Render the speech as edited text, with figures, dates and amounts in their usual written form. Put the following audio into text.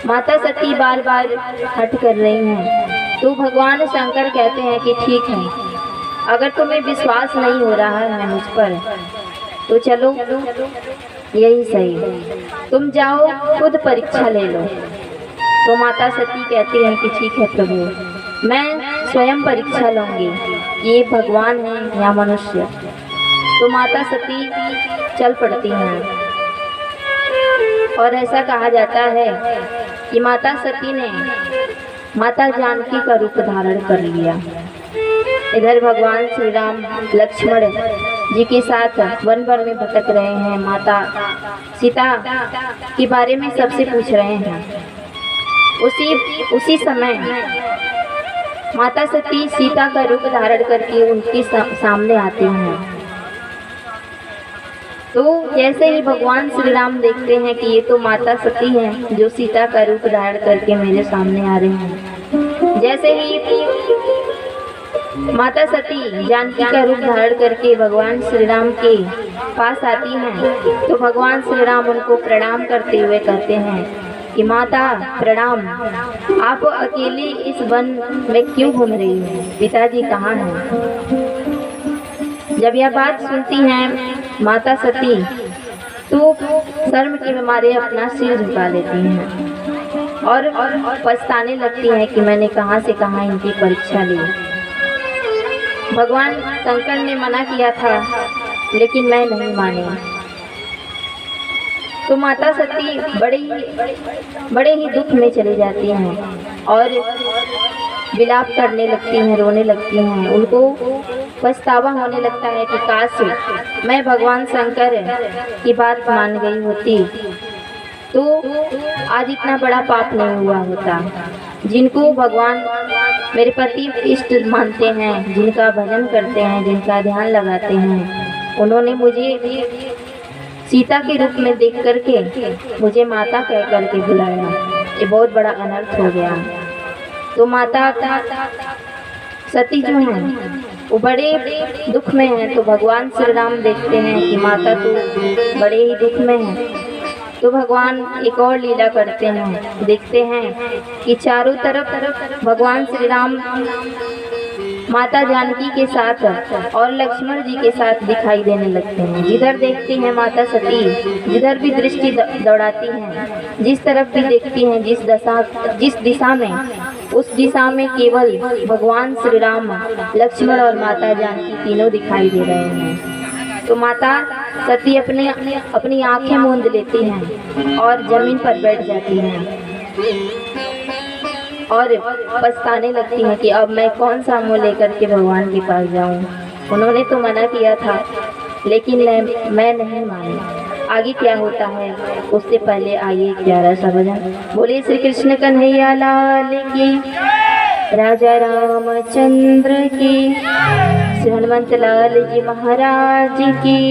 माता सती बार बार हट कर रही हैं। तो भगवान शंकर कहते हैं कि ठीक है, अगर तुम्हें विश्वास नहीं हो रहा है मुझ पर तो चलो यही सही, तुम जाओ खुद परीक्षा ले लो। तो माता सती कहती हैं कि ठीक है प्रभु, मैं स्वयं परीक्षा लूँगी कि ये भगवान है या मनुष्य। तो माता सती चल पड़ती हैं और ऐसा कहा जाता है कि माता सती ने माता जानकी का रूप धारण कर लिया। इधर भगवान श्री राम लक्ष्मण जी के साथ वन वन में भटक रहे हैं, माता सीता के बारे में सबसे पूछ रहे हैं। उसी समय माता सती सीता का रूप धारण करके उनके सामने आती हैं। तो जैसे ही भगवान श्री राम देखते हैं कि ये तो माता सती हैं जो सीता का रूप धारण करके मेरे सामने आ रहे हैं, जैसे ही माता सती जानकी का रूप धारण करके भगवान श्री राम के पास आती हैं तो भगवान श्री राम उनको प्रणाम करते हुए कहते हैं कि माता प्रणाम, आप अकेले इस वन में क्यों घूम रही हैं, पिताजी कहाँ हैं। जब यह बात सुनती हैं माता सती तो शर्म के मारे अपना सिर झुका लेती हैं और पछताने लगती हैं कि मैंने कहाँ से कहाँ इनकी परीक्षा ली। भगवान शंकर ने मना किया था लेकिन मैं नहीं मानी। तो माता सती बड़े ही दुख में चली जाती हैं और विलाप करने लगती हैं, रोने लगती हैं। उनको पछतावा होने लगता है कि काश मैं भगवान शंकर की बात मान गई होती तो आज इतना बड़ा पाप नहीं हुआ होता। जिनको भगवान मेरे पति इष्ट मानते हैं, जिनका भजन करते हैं, जिनका ध्यान लगाते हैं, उन्होंने मुझे सीता के रूप में देख करके मुझे माता कह करके बुलाया। ये बहुत बड़ा अनर्थ हो गया। तो माता सती जो हैं वो बड़े दुख में हैं। तो भगवान श्री राम देखते हैं कि माता तो बड़े ही दुख में है। तो भगवान एक और लीला करते हैं, देखते हैं कि चारों तरफ भगवान श्री राम माता जानकी के साथ और लक्ष्मण जी के साथ दिखाई देने लगते हैं। जिधर देखती हैं माता सती, जिधर भी दृष्टि दौड़ाती हैं, जिस तरफ भी देखती हैं, जिस दिशा में, उस दिशा में केवल भगवान श्री राम, लक्ष्मण और माता जानकी तीनों दिखाई दे रहे हैं। तो माता सती अपनी आंखें मूंद लेती हैं और जमीन पर बैठ जाती हैं और पछताने लगती हैं कि अब मैं कौन सा मुँह लेकर के भगवान के पास जाऊं। उन्होंने तो मना किया था लेकिन मैं नहीं मानी। आगे क्या होता है उससे पहले आइए प्यारा सा भजन। बोले श्री कृष्ण कन्हैया लाल की, राजा रामचंद्र की, श्री हनुमंत लाल जी महाराज की।